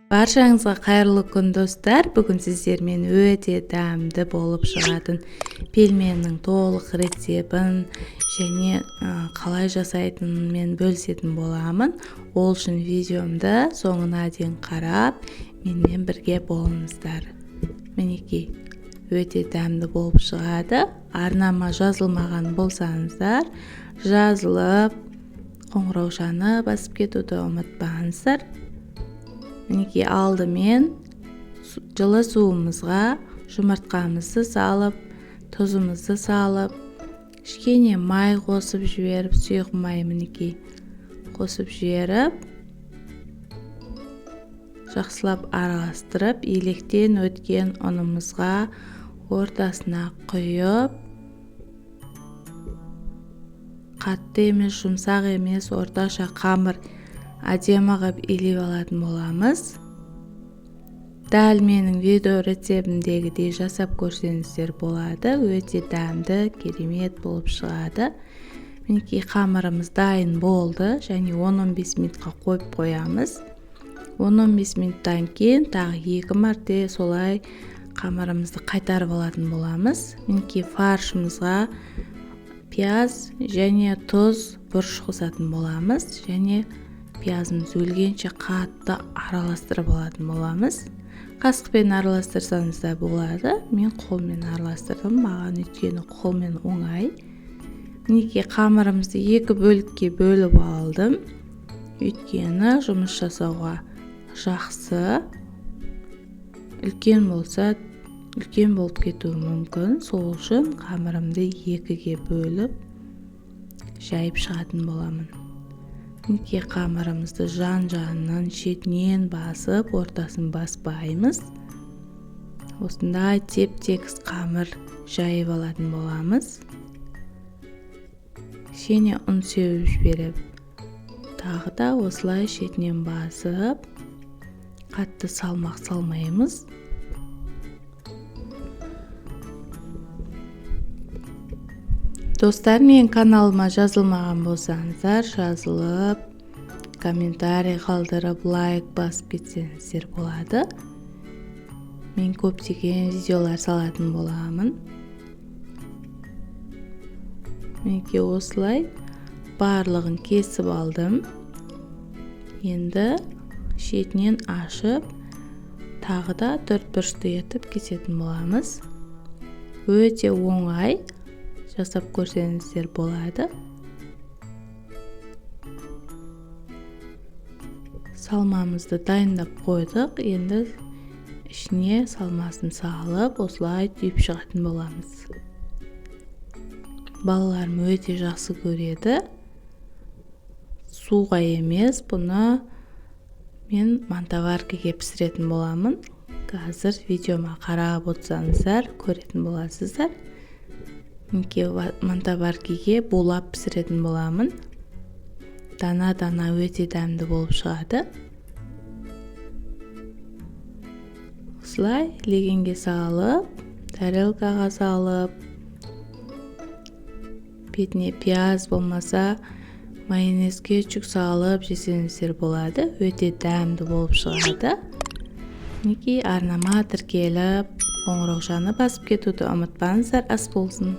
Баршаңызға қайырлы күн достар. Бүгін сіздермен өте дәмді болып шығатын пельменнің толық рецебін және қалай жасайтынымен бөлісетін боламын. Ол үшін видеомды соңына дейін қарап, менімен бірге болыңыздар. Мінекей, өте дәмді болып шығады. Арнама жазылмаған болсаңыздар, жазылып, қоңыраушаны басып кетуді ұмытпаңыздар. Мінекей алдымен жылы суымызға жұмыртқамызды салып, тұзымызды салып, кішкене май қосып жіберіп, сұйық май мінекей қосып жіберіп, жақсылап араластырып, електен өткен ұнымызға ортасына құйып, қатты емес, жұмсақ емес, орташа қамыр әдемі ғып илеп алатын боламыз. Дәл менің видео рецебімдегідей жасап көрсеңіздер болады. Өте дәмді, керемет болып шығады. Мінекей қамырымыз дайын болды және 10-15 минутқа қойып қоямыз. 10-15 минуттан кейін тағы 2 мәрте солай қамырымызды қайтарып алатын боламыз. Мінекей фаршымызға пияз және тұз бұрыш қосатын боламыз және пиязымыз өлгенше қатты араластырып алатын боламыз. Қасықпен араластырсаңыз да болады. Мен қолмен араластырдым, маған өйткені қолмен оңай. Мінекей қамырымызды 2 бөлікке бөліп алдым. Өйткені жұмыс жасауға жақсы. Үлкен болса, үлкен болып кетуі мүмкін. Сол үшін қамырымды 2-ге бөліп жайып шығатын боламын. Мінекей қамырымызды жан-жанынан шетінен басып, ортасын баспаймыз. Осындай теп-тегіс қамыр жайып алатын боламыз. Кішкене ұн сеуіп жіберіп, тағы да осылай шетінен басып, қатты салмақ салмаймыз. Достар, мен каналыма жазылмаған болсаңыздар, жазылып, комментарий қалдырып, лайк басып кетсеңіздер болады. Мен көптеген видеолар салатын боламын. Мінекей осылай барлығын кесіп алдым. Енді шетінен ашып, тағы да 4 бұрышты етіп кесетін боламыз. Өте оңай. Жасап көрсеңіздер болады. Салмамызды дайындап қойдық. Енді ішіне салмасын салып, осылай түйіп шығатын боламыз. Балаларым өте жақсы көреді. Суға емес, бұны мен мантоваркаға пісіретін боламын. Қазір видеома қарап отырсаңыздар, көретін боласыздар. Мінекей мантоваркаға булап пісіретін боламын. Дана-дана өте дәмді болып шығады. Осылай легенге салып, тарелкаға салып, бетіне пияз болмаса майонезге кетчуп салып жесеңіздер болады. Өте дәмді болып шығады. Мінекей арнама тіркеліп, қоңыраушаны басып кетуді ұмытпаңыздар. Ас болсын.